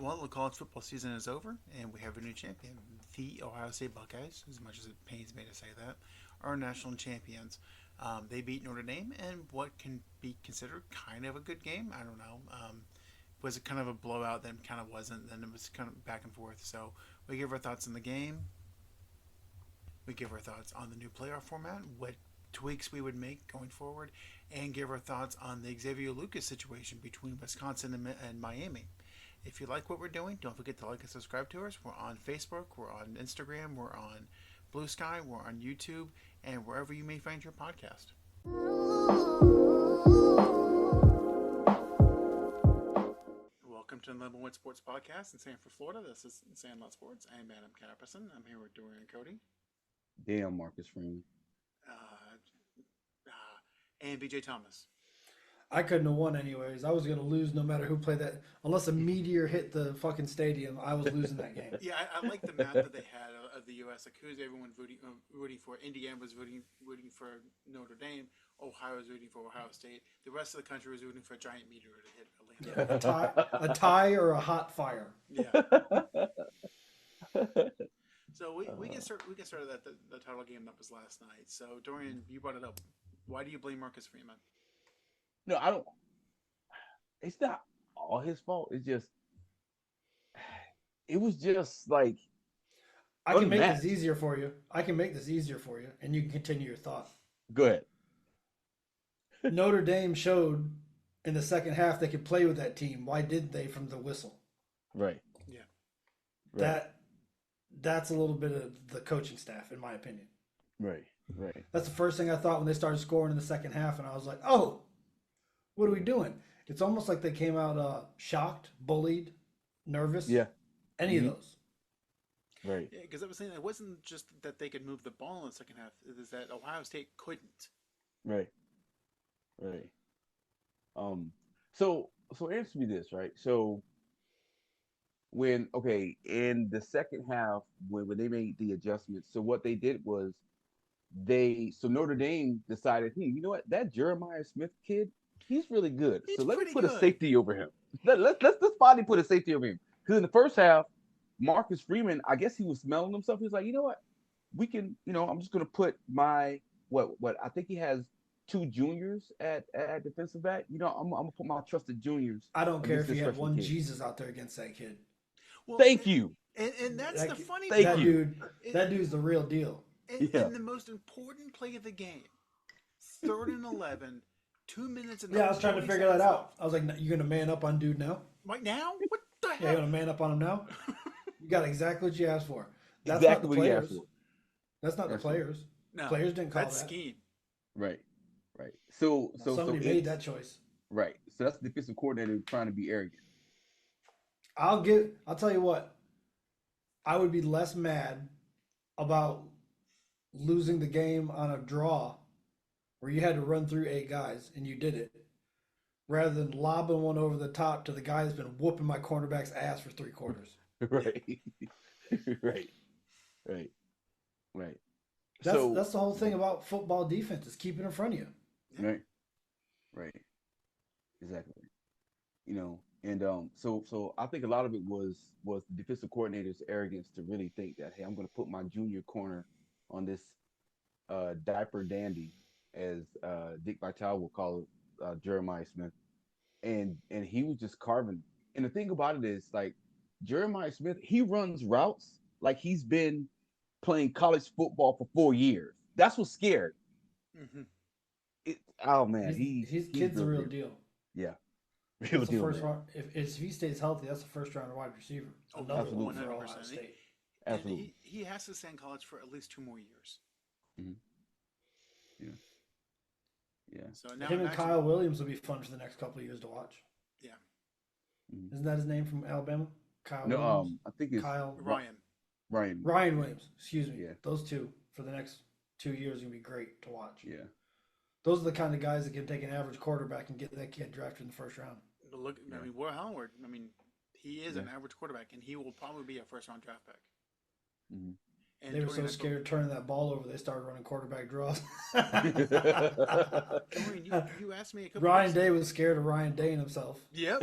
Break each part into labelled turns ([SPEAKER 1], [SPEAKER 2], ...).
[SPEAKER 1] Well, the college football season is over, and we have a new champion. The Ohio State Buckeyes, as much as it pains me to say that, are national champions. They beat Notre Dame in what can be considered kind of a good game. I don't know. Was it kind of a blowout? Then kind of wasn't. Then it was kind of back and forth. So we give our thoughts on the game. We give our thoughts on the new playoff format, what tweaks we would make going forward, and give our thoughts on the Xavier Lucas situation between Wisconsin and Miami. If you like what we're doing, don't forget to like and subscribe to us. We're on Facebook, we're on Instagram, we're on Blue Sky, we're on YouTube, and wherever you may find your podcast. Welcome to the Number One Sports Podcast in Sanford, Florida. This is Sandlot Sports. I'm Adam Capperson. I'm here with Dorian and Cody.
[SPEAKER 2] Damn, Marcus Freeman.
[SPEAKER 1] And BJ Thomas.
[SPEAKER 3] I couldn't have won anyways. I was going to lose no matter who played that. Unless a meteor hit the fucking stadium, I was losing that game.
[SPEAKER 1] Yeah, I like the map that they had of the U.S. Like, who's everyone rooting for? Indiana was rooting for Notre Dame. Ohio was rooting for Ohio State. The rest of the country was rooting for a giant meteor to hit Atlanta.
[SPEAKER 3] Yeah, a tie or a hot fire.
[SPEAKER 1] Yeah. So we get started at the title game that was last night. So Dorian, you brought it up. Why do you blame Marcus Freeman?
[SPEAKER 2] No, I don't. It's not all his fault. It was just like.
[SPEAKER 3] I can make this easier for you. And you can continue your thought.
[SPEAKER 2] Go ahead.
[SPEAKER 3] Notre Dame showed in the second half they could play with that team. Why did they from the whistle?
[SPEAKER 2] Right.
[SPEAKER 1] Yeah.
[SPEAKER 2] Right.
[SPEAKER 3] That's a little bit of the coaching staff, in my opinion.
[SPEAKER 2] Right.
[SPEAKER 3] That's the first thing I thought when they started scoring in the second half, and I was like, oh, what are we doing? It's almost like they came out shocked, bullied, nervous.
[SPEAKER 2] Yeah.
[SPEAKER 3] Any of those.
[SPEAKER 2] Right.
[SPEAKER 1] Yeah, because I was saying it wasn't just that they could move the ball in the second half. It is that Ohio State couldn't.
[SPEAKER 2] Right. So answer me this, right? So in the second half, when they made the adjustments, so what they did was Notre Dame decided, you know what, that Jeremiah Smith kid, he's really good. So let me put a safety over him. Let's finally put a safety over him. Because in the first half, Marcus Freeman, I guess he was smelling himself. He was like, you know what, we can, I'm just gonna put my what I think he has 2 juniors at defensive back. I'm gonna put my trusted juniors.
[SPEAKER 3] I don't care if he had one kid. Jesus out there against that kid.
[SPEAKER 2] Well, Thank you.
[SPEAKER 1] And that's the funny
[SPEAKER 3] thing.
[SPEAKER 1] That
[SPEAKER 3] dude, that dude's the real deal.
[SPEAKER 1] And the most important play of the game, 3rd and 11, 2 minutes and
[SPEAKER 3] I was trying to figure that out. I was like, you gonna man up on dude now?
[SPEAKER 1] Right now? What the hell?
[SPEAKER 3] Yeah, you gonna man up on him now? You got exactly what you asked for. That's
[SPEAKER 2] exactly
[SPEAKER 3] not the players.
[SPEAKER 2] What he asked for.
[SPEAKER 3] That's not the players.
[SPEAKER 1] No,
[SPEAKER 3] players didn't call
[SPEAKER 1] that's
[SPEAKER 3] that.
[SPEAKER 1] scheme.
[SPEAKER 2] Right. So
[SPEAKER 3] somebody made that choice.
[SPEAKER 2] Right. So that's the defensive coordinator trying to be arrogant.
[SPEAKER 3] I'll tell you what. I would be less mad about losing the game on a draw where you had to run through 8 guys and you did it, rather than lobbing one over the top to the guy that's been whooping my cornerback's ass for 3 quarters.
[SPEAKER 2] Right. Right.
[SPEAKER 3] That's the whole thing about football defense, is keeping in front of you.
[SPEAKER 2] Right. Exactly. And so I think a lot of it was the defensive coordinator's arrogance to really think that, hey, I'm going to put my junior corner on this diaper dandy, as Dick Vitale will call it, Jeremiah Smith, and he was just carving. And the thing about it is, like, Jeremiah Smith, he runs routes like he's been playing college football for 4 years. That's what's scary.
[SPEAKER 1] Mm-hmm.
[SPEAKER 2] Oh man,
[SPEAKER 3] his kid's the real deal.
[SPEAKER 2] Yeah.
[SPEAKER 3] Real deal. First round, if he stays healthy, that's the first round wide receiver. Another one for Ohio State.
[SPEAKER 2] Absolutely.
[SPEAKER 1] He has to stay in college for at least 2 more years.
[SPEAKER 2] Mm-hmm. Yeah.
[SPEAKER 1] So now
[SPEAKER 3] him and Kyle Williams will be fun for the next couple of years to watch.
[SPEAKER 1] Yeah.
[SPEAKER 2] Mm-hmm.
[SPEAKER 3] Isn't that his name from Alabama? Kyle
[SPEAKER 2] No,
[SPEAKER 3] Williams?
[SPEAKER 2] I think it's
[SPEAKER 1] Ryan
[SPEAKER 3] Williams. Excuse me.
[SPEAKER 2] Yeah.
[SPEAKER 3] Those two for the next 2 years are gonna be great to watch.
[SPEAKER 2] Yeah.
[SPEAKER 3] Those are the kind of guys that can take an average quarterback and get that kid drafted in the first round.
[SPEAKER 1] Look, I mean, Will Howard. He is an average quarterback, and he will probably be a first-round draft pick.
[SPEAKER 2] Mm-hmm.
[SPEAKER 1] And
[SPEAKER 3] They were
[SPEAKER 1] Dorian,
[SPEAKER 3] so scared of turning that ball over, they started running quarterback draws.
[SPEAKER 1] Dorian, you asked me a couple
[SPEAKER 3] Ryan
[SPEAKER 1] weeks.
[SPEAKER 3] Day was scared of Ryan Day himself.
[SPEAKER 1] Yep.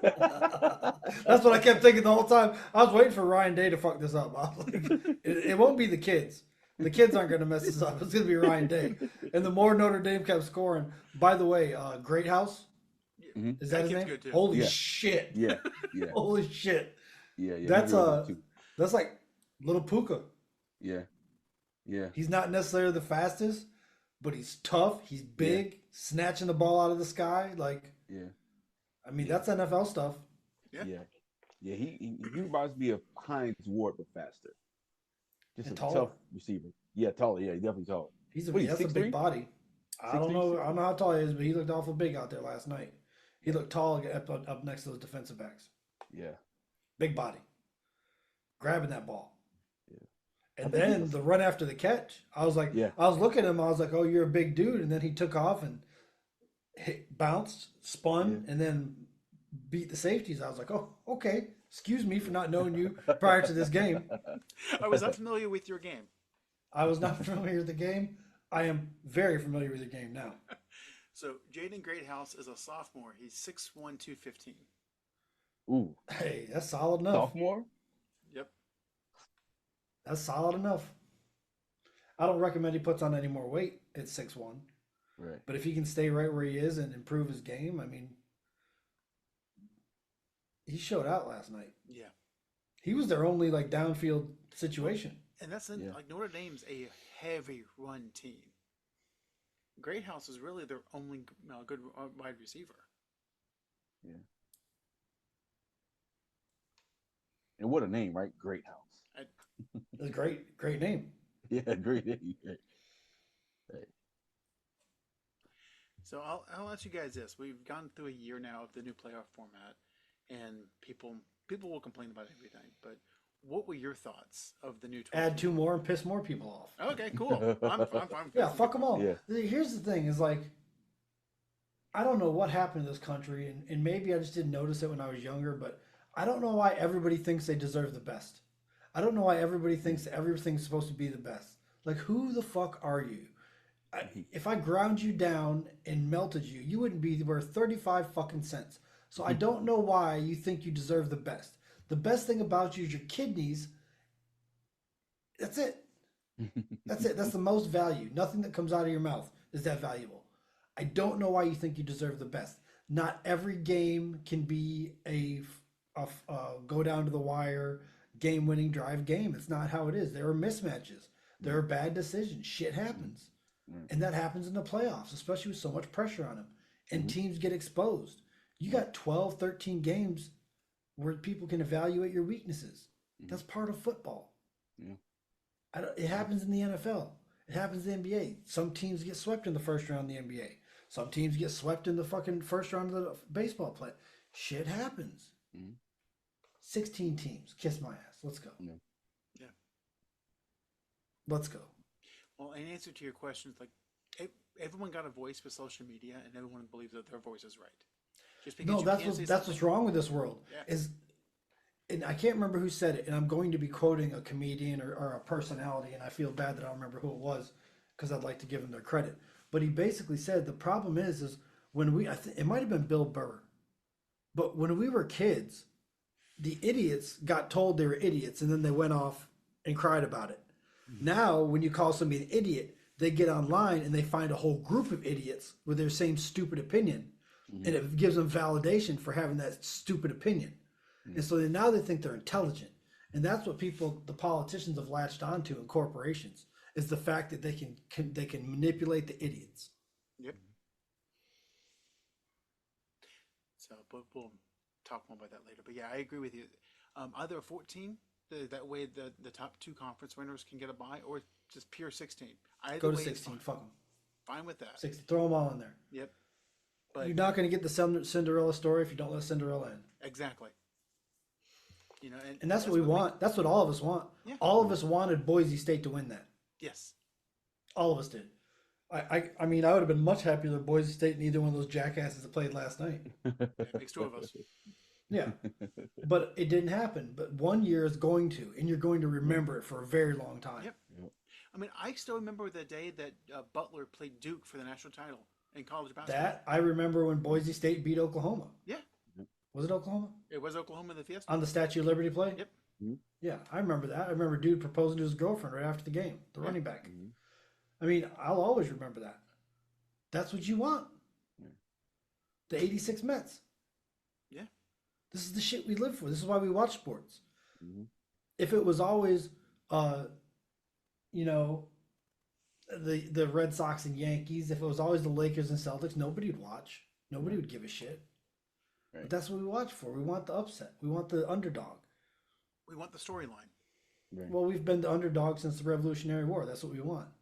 [SPEAKER 3] That's what I kept thinking the whole time. I was waiting for Ryan Day to fuck this up. I was like, it won't be the kids. The kids aren't going to mess this up. It's going to be Ryan Day. And the more Notre Dame kept scoring, by the way, Great House,
[SPEAKER 2] Mhm.
[SPEAKER 3] is that his
[SPEAKER 1] kid's
[SPEAKER 3] name?
[SPEAKER 1] good too.
[SPEAKER 3] Holy
[SPEAKER 2] Yeah.
[SPEAKER 3] shit.
[SPEAKER 2] Yeah, yeah,
[SPEAKER 3] Holy shit.
[SPEAKER 2] yeah.
[SPEAKER 3] That's
[SPEAKER 2] he's real good, too.
[SPEAKER 3] that's like little Puka.
[SPEAKER 2] Yeah, yeah,
[SPEAKER 3] He's not necessarily the fastest, but he's tough. He's big, snatching the ball out of the sky. Like,
[SPEAKER 2] yeah,
[SPEAKER 3] I mean,
[SPEAKER 2] Yeah.
[SPEAKER 3] that's NFL stuff.
[SPEAKER 1] Yeah.
[SPEAKER 2] yeah, yeah. He reminds me of Heinz Ward, but faster. Just
[SPEAKER 3] And
[SPEAKER 2] a
[SPEAKER 3] taller.
[SPEAKER 2] tough receiver. Yeah, taller. Yeah, he's definitely taller. What, he's
[SPEAKER 3] That's a big
[SPEAKER 2] 6'3"?
[SPEAKER 3] body. I don't
[SPEAKER 2] 6'3",
[SPEAKER 3] know. I don't know how tall he is, but he looked awful big out there last night. He looked tall up next to those defensive backs.
[SPEAKER 2] Yeah,
[SPEAKER 3] Big body, grabbing that ball.
[SPEAKER 2] yeah.
[SPEAKER 3] And
[SPEAKER 2] think he
[SPEAKER 3] then
[SPEAKER 2] was-
[SPEAKER 3] the run after the catch, I was like,
[SPEAKER 2] Yeah.
[SPEAKER 3] I was looking at him. I was like, oh, you're a big dude. And then he took off and bounced, spun, and then beat the safeties. I was like, oh, okay. Excuse me for not knowing you prior to this game.
[SPEAKER 1] I was unfamiliar with your game.
[SPEAKER 3] I was not familiar with the game. I am very familiar with the game now.
[SPEAKER 1] So Jaden Greathouse is a sophomore. He's 6'1", 215.
[SPEAKER 2] Ooh,
[SPEAKER 3] Hey, that's solid enough.
[SPEAKER 2] sophomore.
[SPEAKER 1] Yep.
[SPEAKER 3] That's solid enough. I don't recommend he puts on any more weight at 6'1".
[SPEAKER 2] Right.
[SPEAKER 3] But if he can stay right where he is and improve his game, I mean, he showed out last night.
[SPEAKER 1] Yeah.
[SPEAKER 3] He was their only like downfield situation.
[SPEAKER 1] And that's
[SPEAKER 2] Yeah.
[SPEAKER 1] like Notre Dame's a heavy run team. Greathouse is really their only good wide receiver.
[SPEAKER 2] Yeah. And what a name, right? Great House.
[SPEAKER 3] It's a great name.
[SPEAKER 2] Yeah, great name. Right.
[SPEAKER 1] So I'll ask you guys this: we've gone through a year now of the new playoff format, and people will complain about everything. But what were your thoughts of the new? 12
[SPEAKER 3] Add two more and piss more people off.
[SPEAKER 1] Okay, cool. I'm fine.
[SPEAKER 3] Yeah, fuck them all.
[SPEAKER 2] Yeah.
[SPEAKER 3] Here's the thing: is like, I don't know what happened in this country, and maybe I just didn't notice it when I was younger, but I don't know why everybody thinks they deserve the best. I don't know why everybody thinks that everything's supposed to be the best. Like, who the fuck are you? If I ground you down and melted you, you wouldn't be worth 35 fucking cents. So I don't know why you think you deserve the best. The best thing about you is your kidneys. That's it. That's it. That's the most value. Nothing that comes out of your mouth is that valuable. I don't know why you think you deserve the best. Not every game can be a go down to the wire, game-winning drive game. It's not how it is. There are mismatches. There are bad decisions. Shit happens. And that happens in the playoffs, especially with so much pressure on them. And teams get exposed. You got 12, 13 games where people can evaluate your weaknesses. That's part of football.
[SPEAKER 2] Yeah.
[SPEAKER 3] It happens in the NFL. It happens in the NBA. Some teams get swept in the first round of the NBA. Some teams get swept in the fucking first round of the baseball play. Shit happens. 16 teams. Kiss my ass. Let's go.
[SPEAKER 1] Yeah.
[SPEAKER 3] Let's go.
[SPEAKER 1] Well, in answer to your questions, like everyone got a voice with social media, and everyone believes that their voice is right. Just because
[SPEAKER 3] No,
[SPEAKER 1] you
[SPEAKER 3] that's
[SPEAKER 1] can't say
[SPEAKER 3] what's
[SPEAKER 1] something-
[SPEAKER 3] wrong with this world.
[SPEAKER 1] Yeah.
[SPEAKER 3] And I can't remember who said it, and I'm going to be quoting a comedian or a personality, and I feel bad that I don't remember who it was because I'd like to give him their credit. But he basically said the problem is when it might have been Bill Burr, but when we were kids, the idiots got told they were idiots, and then they went off and cried about it. Now, when you call somebody an idiot, they get online and they find a whole group of idiots with their same stupid opinion, and it gives them validation for having that stupid opinion. And so now they think they're intelligent, and that's what the politicians have latched onto in corporations is the fact that they can manipulate the idiots.
[SPEAKER 1] Yep. So, but we'll talk more about that later. But yeah, I agree with you. Either 14, that way the top two conference winners can get a bye, or just pure 16. Either
[SPEAKER 3] Go to
[SPEAKER 1] way is
[SPEAKER 3] 16.
[SPEAKER 1] fine.
[SPEAKER 3] Fuck them.
[SPEAKER 1] Fine with that.
[SPEAKER 3] 60. Throw them all in there.
[SPEAKER 1] Yep. But
[SPEAKER 3] You're not going to get the Cinderella story if you don't let Cinderella in.
[SPEAKER 1] exactly. You know,
[SPEAKER 3] And that's what we want. That's what all of us want.
[SPEAKER 1] Yeah.
[SPEAKER 3] All of us wanted Boise State to win that.
[SPEAKER 1] Yes.
[SPEAKER 3] All of us did. I mean, I would have been much happier than Boise State and either one of those jackasses that played last night.
[SPEAKER 1] Yeah, makes two of us.
[SPEAKER 3] Yeah, but it didn't happen. But one year is going to, and you're going to
[SPEAKER 2] Right.
[SPEAKER 3] remember it for a very long time.
[SPEAKER 1] Yep.
[SPEAKER 2] Yep.
[SPEAKER 1] I mean, I still remember the day that Butler played Duke for the national title in college basketball.
[SPEAKER 3] That I remember when Boise State beat Oklahoma.
[SPEAKER 1] Yeah,
[SPEAKER 2] Yep.
[SPEAKER 3] Was it Oklahoma
[SPEAKER 1] it was Oklahoma in the Fiesta.
[SPEAKER 3] on the Statue of Liberty play?
[SPEAKER 1] Yep.
[SPEAKER 2] Mhm.
[SPEAKER 3] Yeah, I remember that. I remember dude proposing to his girlfriend right after the game, the
[SPEAKER 1] Yeah.
[SPEAKER 3] running back.
[SPEAKER 2] Mhm.
[SPEAKER 3] I mean, I'll always remember that. That's what you want.
[SPEAKER 2] Yeah.
[SPEAKER 3] The '86 Mets.
[SPEAKER 1] Yeah.
[SPEAKER 3] This is the shit we live for. This is why we watch sports.
[SPEAKER 2] Mhm.
[SPEAKER 3] If it was always, you know, the Red Sox and Yankees, if it was always the Lakers and Celtics, nobody would watch. Nobody
[SPEAKER 2] Right.
[SPEAKER 3] would give a shit. But
[SPEAKER 2] Right.
[SPEAKER 3] that's what we watch for. We want the upset. We want the underdog.
[SPEAKER 1] We want the storyline.
[SPEAKER 2] Right.
[SPEAKER 3] Well, we've been the underdog since the Revolutionary War. That's what we want.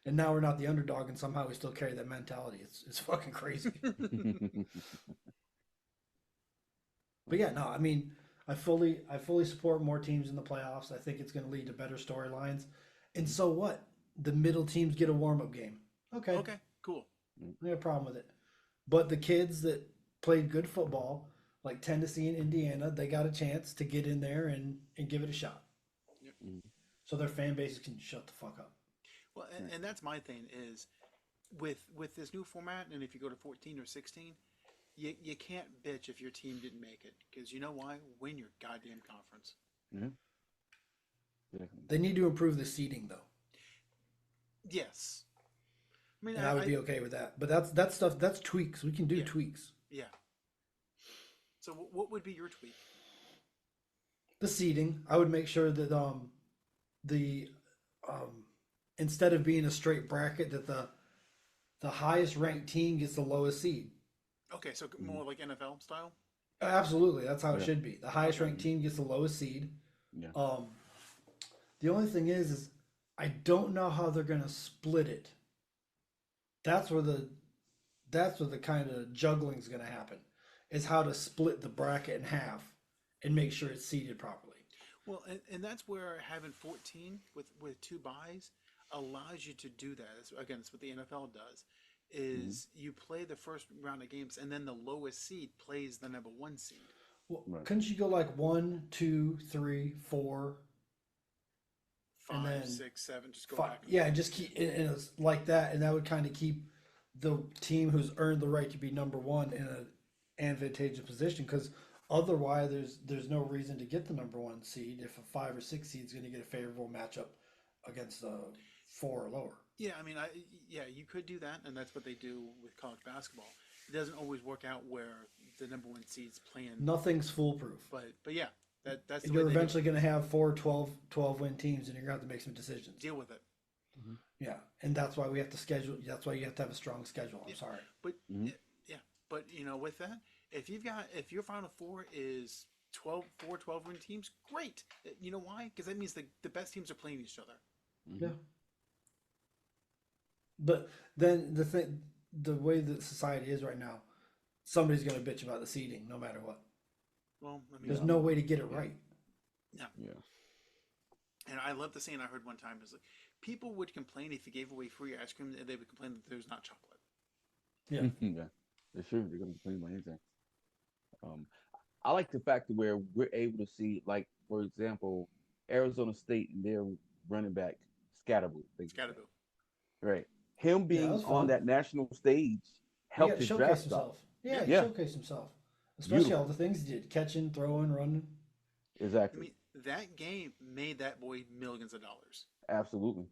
[SPEAKER 3] And now we're not the underdog, and somehow we still carry that mentality. It's fucking crazy. But yeah, no, I mean, I fully support more teams in the playoffs. I think it's going to lead to better storylines. And so what? The middle teams get a warm up game. Okay,
[SPEAKER 1] Okay, cool.
[SPEAKER 3] I have a problem with it. But the kids that played good football, like Tennessee and Indiana, they got a chance to get in there and give it a shot.
[SPEAKER 1] Yep.
[SPEAKER 2] Mhm.
[SPEAKER 3] So their fan bases can shut the fuck up.
[SPEAKER 1] Well, and that's my thing is with this new format, and if you go to 14 or 16, you can't bitch if your team didn't make it because you know why? Win your goddamn conference.
[SPEAKER 2] Yeah. Definitely.
[SPEAKER 3] They need to improve the seating though,
[SPEAKER 1] Yes. I mean,
[SPEAKER 3] and I would be okay with that. But that's stuff. That's tweaks. We can do
[SPEAKER 1] Yeah.
[SPEAKER 3] tweaks.
[SPEAKER 1] yeah. So what would be your tweak?
[SPEAKER 3] The seating, I would make sure that the instead of being a straight bracket, that the highest ranked team gets the lowest seed.
[SPEAKER 1] Okay, so more like NFL style.
[SPEAKER 3] Absolutely, that's how it
[SPEAKER 2] Yeah.
[SPEAKER 3] should be. The highest ranked team gets the lowest seed.
[SPEAKER 2] Yeah.
[SPEAKER 3] The only thing is I don't know how they're gonna split it. That's where the kind of juggling is gonna happen. Is how to split the bracket in half and make sure it's seeded properly.
[SPEAKER 1] Well, and that's where having 14 with two buys allows you to do that. Again, it's what the NFL does. Is you play the first round of games and then the lowest seed plays the number one seed.
[SPEAKER 3] Well,
[SPEAKER 2] Right.
[SPEAKER 3] couldn't you go like 1, 2, 3, 4, and
[SPEAKER 1] Five,
[SPEAKER 3] then
[SPEAKER 1] 6, 7, just go
[SPEAKER 3] 5?
[SPEAKER 1] back.
[SPEAKER 3] Yeah, just keep and it's like that, and that would kind of keep the team who's earned the right to be number one in an advantageous position. Because otherwise, there's no reason to get the number one seed if a 5 or 6 seed is going to get a favorable matchup against a 4 or lower.
[SPEAKER 1] Yeah, I mean, you could do that, and that's what they do with college basketball. It doesn't always work out where the number one seed's playing,
[SPEAKER 3] Nothing's foolproof.
[SPEAKER 1] but yeah, that's the
[SPEAKER 3] You're
[SPEAKER 1] way they
[SPEAKER 3] eventually going to have 4 12 win teams, and you're going to have to make some decisions.
[SPEAKER 1] deal with it.
[SPEAKER 3] Yeah, and that's why we have to schedule. That's why you have to have a strong schedule. I'm sorry.
[SPEAKER 1] But
[SPEAKER 2] Mhm.
[SPEAKER 1] yeah, but with that, if your final four is 12 win teams, great. You know why? Because that means the best teams are playing each other.
[SPEAKER 2] Mhm.
[SPEAKER 3] Yeah. But then the way that society is right now, somebody's going to bitch about the seating no matter what.
[SPEAKER 1] Well, I mean,
[SPEAKER 3] There's no way to get it right.
[SPEAKER 2] Yeah.
[SPEAKER 1] and I love the saying I heard one time is like people would complain if you gave away free ice cream, and they would complain that there's not chocolate.
[SPEAKER 3] Yeah.
[SPEAKER 2] Yeah. They're sure they're gonna complain about anything. Um, I like the fact that where we're able to see, like, for example, Arizona State and their running back Scatterbo.
[SPEAKER 1] Scatterboo.
[SPEAKER 2] Right. Him
[SPEAKER 3] Yeah,
[SPEAKER 2] being
[SPEAKER 3] that was
[SPEAKER 2] on
[SPEAKER 3] fun.
[SPEAKER 2] that national stage
[SPEAKER 3] He got
[SPEAKER 2] helped
[SPEAKER 3] to
[SPEAKER 2] his
[SPEAKER 3] showcase
[SPEAKER 2] draft
[SPEAKER 3] himself.
[SPEAKER 2] stock.
[SPEAKER 3] Yeah, he
[SPEAKER 2] Yeah.
[SPEAKER 3] showcased himself. Especially
[SPEAKER 2] Beautiful.
[SPEAKER 3] all the things he did: catching, throwing, running.
[SPEAKER 1] I
[SPEAKER 2] Exactly.
[SPEAKER 1] mean, that game made that boy millions of dollars.
[SPEAKER 2] Absolutely.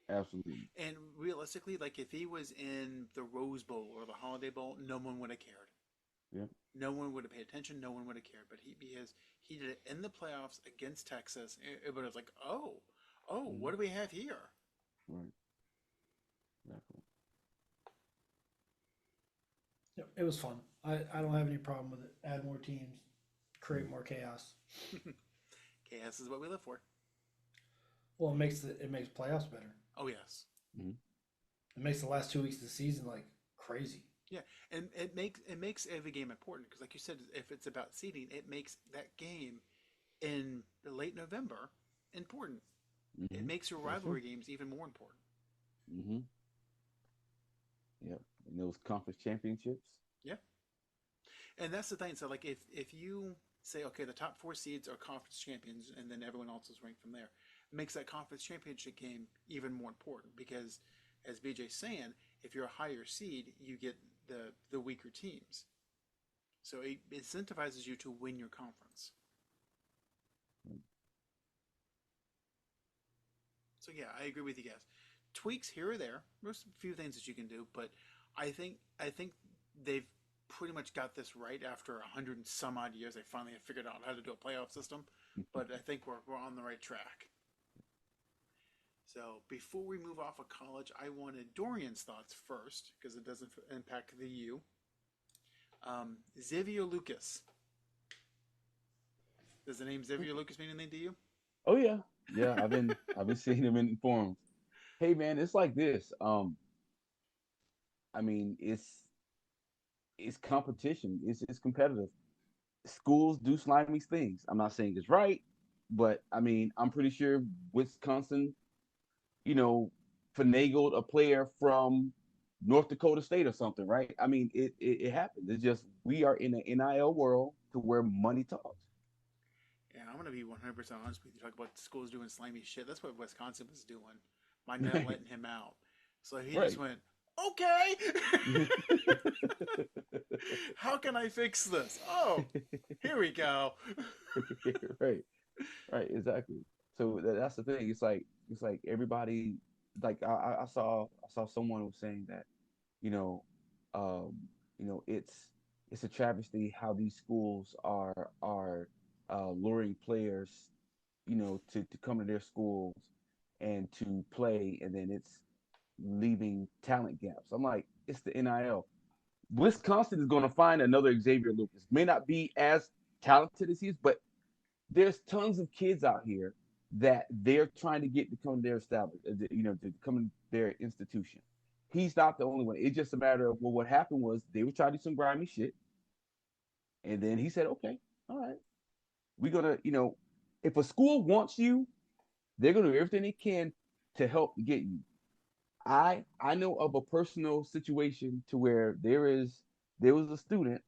[SPEAKER 2] Absolutely.
[SPEAKER 1] And realistically, like if he was in the Rose Bowl or the Holiday Bowl, no one would have cared.
[SPEAKER 2] Yeah.
[SPEAKER 1] No one would have paid attention. No one would have cared. But because he did it in the playoffs against Texas, it was like, oh, what do we have here?
[SPEAKER 2] Right. Exactly.
[SPEAKER 3] Yeah, it was fun. I don't have any problem with it. Add more teams, create more chaos.
[SPEAKER 1] Chaos is what we live for.
[SPEAKER 3] Well, it makes playoffs better.
[SPEAKER 1] Oh yes,
[SPEAKER 3] It makes the last 2 weeks of the season like crazy.
[SPEAKER 1] yeah, and it makes every game important because, like you said, if it's about seeding, it makes that game in the late November important. It
[SPEAKER 2] Mhm.
[SPEAKER 1] makes your rivalry games even more important.
[SPEAKER 2] Mhm. Yep. And those conference championships.
[SPEAKER 1] Yeah. And that's the thing. So, like, if you say, okay, the top four seeds are conference champions, and then everyone else is ranked from there, it makes that conference championship game even more important because, as BJ's saying, if you're a higher seed, you get the weaker teams. So it incentivizes you to win your conference. So yeah, I agree with you guys. Tweaks here or there. There's a few things that you can do, but I think they've pretty much got this right after 100 and some odd years. They finally have figured out how to do a playoff system, but I think we're on the right track. So before we move off of college, I wanted Dorian's thoughts first because it doesn't impact the U. Xavier Lucas. Does the name Xavier Lucas mean anything to you?
[SPEAKER 2] Oh yeah, yeah. I've been seeing him in forums. Hey man, it's like this. I mean, it's competition. It's competitive. Schools do slimy things. I'm not saying it's right, but I mean, I'm pretty sure Wisconsin, you know, finagled a player from North Dakota State or something, right? I mean, it happens. It's just we are in an NIL world to where money talks.
[SPEAKER 1] Yeah, I'm gonna be 100% honest with you. Talk about schools doing slimy shit. That's what Wisconsin was doing by not
[SPEAKER 2] Right,
[SPEAKER 1] letting him out. So he just
[SPEAKER 2] right.
[SPEAKER 1] went, okay. How can I fix this? Oh, here we go.
[SPEAKER 2] Right, right, exactly. So that's the thing. It's like everybody, like I saw someone was saying that, you know, um, it's a travesty how these schools are luring players, to come to their schools and to play, and then it's leaving talent gaps. I'm like, it's the NIL. Wisconsin is going to find another Xavier Lucas. May not be as talented as he is, but there's tons of kids out here that they're trying to get to come to their establish, to come to their institution. He's not the only one. It's just a matter of, well, what happened was they were trying to do some grimy shit, and then he said, okay, all right, we're gonna, if a school wants you, they're gonna do everything they can to help get you. I know of a personal situation to where there was a student,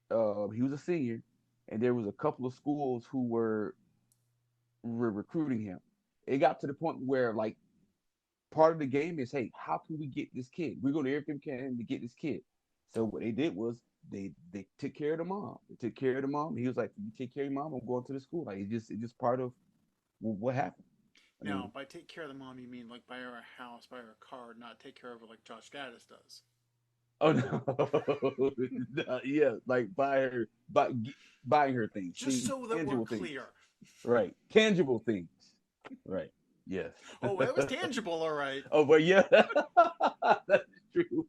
[SPEAKER 2] he was a senior, and there was a couple of schools who were recruiting him. It got to the point where, like, part of the game is, hey, how can we get this kid? We're going to do everything we can to get this kid. So what they did was they took care of the mom. They took care of the mom. He was like, "You take care of your mom. I'm going to the school." Like it's just part of what happened. I
[SPEAKER 1] Now,
[SPEAKER 2] mean,
[SPEAKER 1] by take care of the mom, you mean like buy her a house, buy her a car, not take care of her like Josh Gaddis does.
[SPEAKER 2] oh no, no, yeah, like buying her things,
[SPEAKER 1] Just
[SPEAKER 2] things,
[SPEAKER 1] so that we're
[SPEAKER 2] tangible things,
[SPEAKER 1] clear.
[SPEAKER 2] right? Tangible things, right? Yes.
[SPEAKER 1] Oh, that was tangible, all right.
[SPEAKER 2] Oh, but yeah, that is true.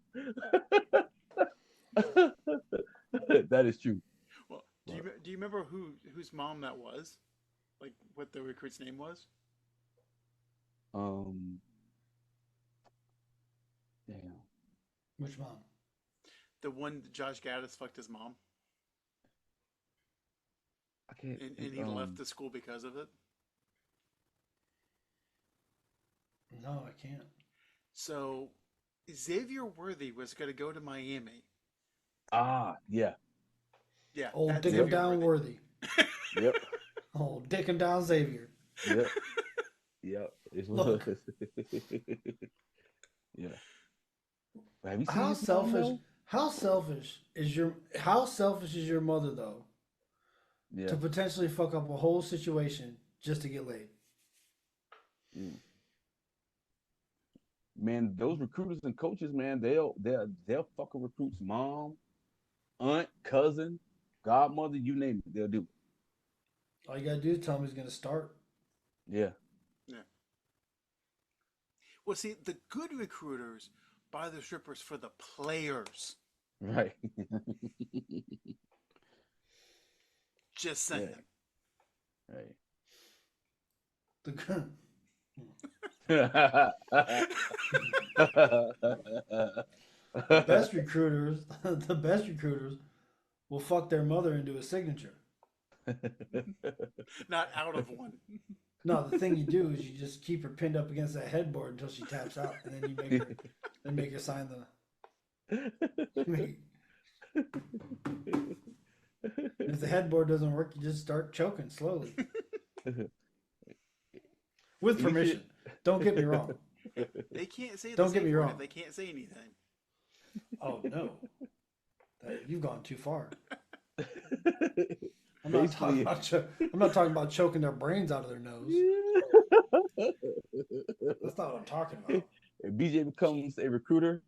[SPEAKER 2] That is true.
[SPEAKER 1] Well, do you
[SPEAKER 2] But,
[SPEAKER 1] do you remember whose mom that was? Like what the recruit's name was?
[SPEAKER 2] um, damn,
[SPEAKER 3] Which mom?
[SPEAKER 1] The one that Josh Gaddis fucked his mom,
[SPEAKER 2] I can't think.
[SPEAKER 1] and he left the school because of it.
[SPEAKER 3] No, I can't.
[SPEAKER 1] So Xavier Worthy was going to go to Miami.
[SPEAKER 2] Yeah,
[SPEAKER 1] Yeah,
[SPEAKER 3] Old
[SPEAKER 1] that's
[SPEAKER 3] dick him
[SPEAKER 2] yep,
[SPEAKER 1] Xavier
[SPEAKER 3] down
[SPEAKER 1] Worthy.
[SPEAKER 3] worthy.
[SPEAKER 2] yep,
[SPEAKER 3] Old dick him down Xavier.
[SPEAKER 2] yep, yep. It was.
[SPEAKER 3] Look,
[SPEAKER 2] Yeah. Have you seen
[SPEAKER 3] how
[SPEAKER 2] his mom
[SPEAKER 3] selfish
[SPEAKER 2] though?
[SPEAKER 3] how selfish is your mother though
[SPEAKER 2] Yeah.
[SPEAKER 3] to potentially fuck up a whole situation just to get laid?
[SPEAKER 2] Mm. Man, those recruiters and coaches, man, they'll fuck a recruit's mom, aunt, cousin, godmother, you name it, they'll do it.
[SPEAKER 3] All you gotta do is tell him he's gonna start.
[SPEAKER 2] Yeah.
[SPEAKER 1] Yeah. Well, see, the good recruiters buy the strippers for the players.
[SPEAKER 2] Right.
[SPEAKER 1] Just
[SPEAKER 2] Yeah.
[SPEAKER 1] saying.
[SPEAKER 2] Right.
[SPEAKER 3] The the best recruiters, the best recruiters will fuck their mother into a signature.
[SPEAKER 1] Not out of one.
[SPEAKER 3] No, the thing you do is you just keep her pinned up against that headboard until she taps out, and then make her sign the. Make, If the headboard doesn't work, you just start choking slowly. With
[SPEAKER 2] You
[SPEAKER 3] permission. Don't get me wrong.
[SPEAKER 1] They can't say
[SPEAKER 3] Don't
[SPEAKER 1] the
[SPEAKER 3] get
[SPEAKER 1] safe
[SPEAKER 3] me
[SPEAKER 1] word
[SPEAKER 3] wrong.
[SPEAKER 1] if they can't say anything.
[SPEAKER 3] Oh no. You've gone too far. I'm not
[SPEAKER 2] Basically,
[SPEAKER 3] talking about choking their brains out of their nose. That's not what I'm talking about.
[SPEAKER 2] if BJ becomes a recruiter,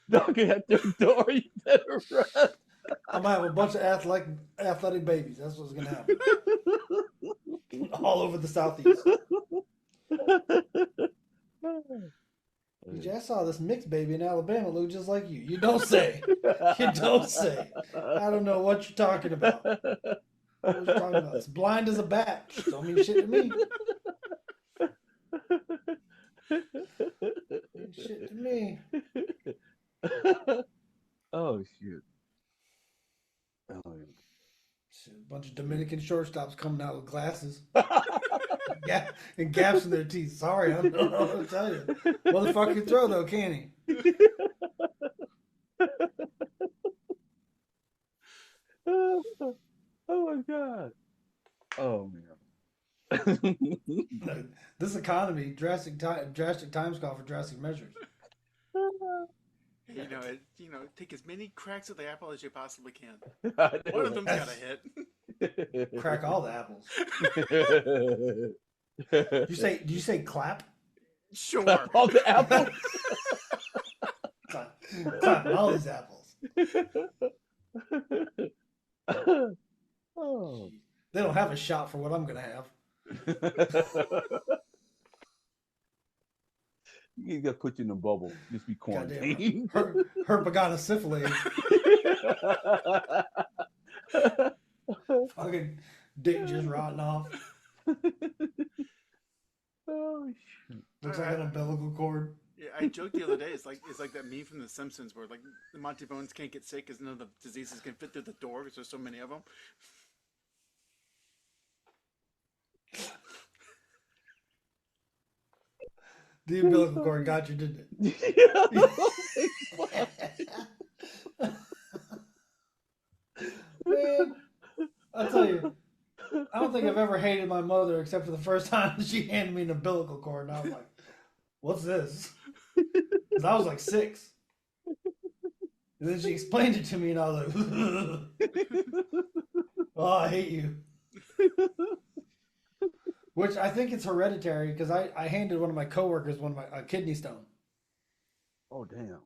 [SPEAKER 2] knocking at their door, you better run.
[SPEAKER 3] I'm gonna have a bunch of athletic babies. That's what's gonna happen. All over the southeast. BJ, I saw this mixed baby in Alabama look just like you. You don't say. You don't say. I don't know what you're talking about. What are you talking about? It's blind as a bat. Don't mean shit to me. Mean shit to me.
[SPEAKER 2] Oh shit! Oh
[SPEAKER 3] Shit, a bunch of Dominican shortstops coming out with glasses. And gaps in their teeth. Sorry, I don't know what to tell you. Motherfucker can throw though, can he?
[SPEAKER 2] yeah. Oh my god! Oh man!
[SPEAKER 3] This economy, drastic times call for drastic measures.
[SPEAKER 1] Take as many cracks of the apple as you possibly can.
[SPEAKER 2] I know,
[SPEAKER 1] One of
[SPEAKER 2] right?
[SPEAKER 1] them's got to hit.
[SPEAKER 3] Crack all the apples. Do you say clap?
[SPEAKER 1] Sure.
[SPEAKER 2] Clap all the apples.
[SPEAKER 3] Clapping all these apples.
[SPEAKER 2] Oh.
[SPEAKER 3] They don't have a shot for what I'm gonna have.
[SPEAKER 2] You gotta put you in a bubble. Just be quarantined.
[SPEAKER 3] Herpagana syphilis. Fucking dick just rotting off.
[SPEAKER 2] Oh shit.
[SPEAKER 3] Looks like an umbilical cord.
[SPEAKER 1] Yeah, I joked the other day. It's like that meme from The Simpsons where like the Monty Bones can't get sick because none of the diseases can fit through the door because there's so many of them.
[SPEAKER 3] The umbilical cord got you, didn't it? Man, I'll tell you, I don't think I've ever hated my mother except for the first time she handed me an umbilical cord, and I was like, "What's this?" Because I was like 6. And then she explained it to me, and I was like, "Oh, I hate you." Which I think it's hereditary because I handed one of my coworkers a kidney stone.
[SPEAKER 2] Oh damn.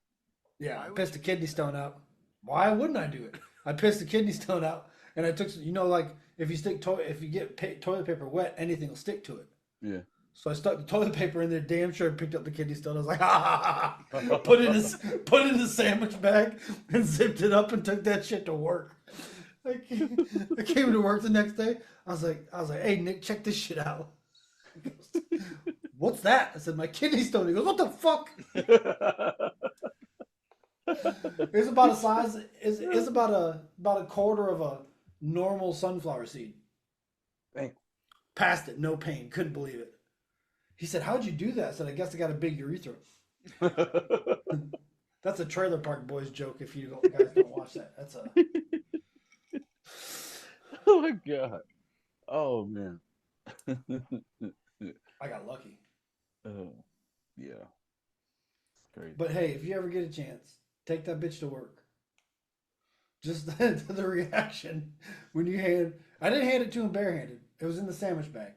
[SPEAKER 3] Yeah, I pissed a kidney stone out. Why wouldn't I do it? I pissed a kidney stone out, and I took like if you get toilet paper wet, anything will stick to it.
[SPEAKER 2] Yeah.
[SPEAKER 3] So I stuck the toilet paper in there. Damn sure, picked up the kidney stone. I was like, ha ha ha! Put it in the sandwich bag and zipped it up and took that shit to work. I came to work the next day. I was like, hey Nick, check this shit out. He goes, what's that? I said, my kidney stone. He goes, what the fuck? It's about a size. It's about a quarter of a normal sunflower seed.
[SPEAKER 2] Dang.
[SPEAKER 3] Passed it, no pain. Couldn't believe it. He said, how'd you do that? I said, I guess I got a big urethra. That's a Trailer Park Boys joke if you guys don't watch that. That's a...
[SPEAKER 2] Oh my god. Oh man.
[SPEAKER 3] I got lucky.
[SPEAKER 2] Oh yeah. It's crazy.
[SPEAKER 3] But hey, if you ever get a chance, take that bitch to work. Just the reaction when you I didn't hand it to him barehanded. It was in the sandwich bag.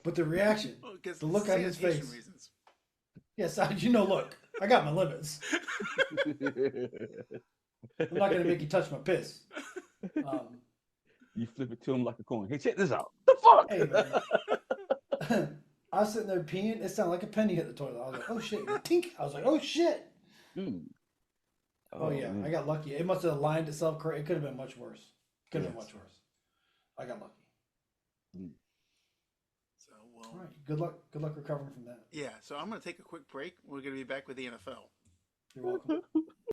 [SPEAKER 3] But the reaction, the look on his face.
[SPEAKER 1] Reasons.
[SPEAKER 3] Yes, look, I got my limits. I'm not going to make you touch my piss.
[SPEAKER 2] You flip it to him like a coin. Hey, check this out. The fuck?
[SPEAKER 3] Hey, man. I was sitting there peeing. It sounded like a penny hit the toilet. I was like, oh shit. Tink. I was like, oh shit. Oh yeah, man. I got lucky. It must have aligned itself correct. It could have been much worse. Could have been much worse. I got lucky.
[SPEAKER 1] So, well,
[SPEAKER 3] all right. Good luck recovering from that.
[SPEAKER 1] Yeah. So I'm going to take a quick break. We're going to be back with the NFL.
[SPEAKER 3] You're welcome.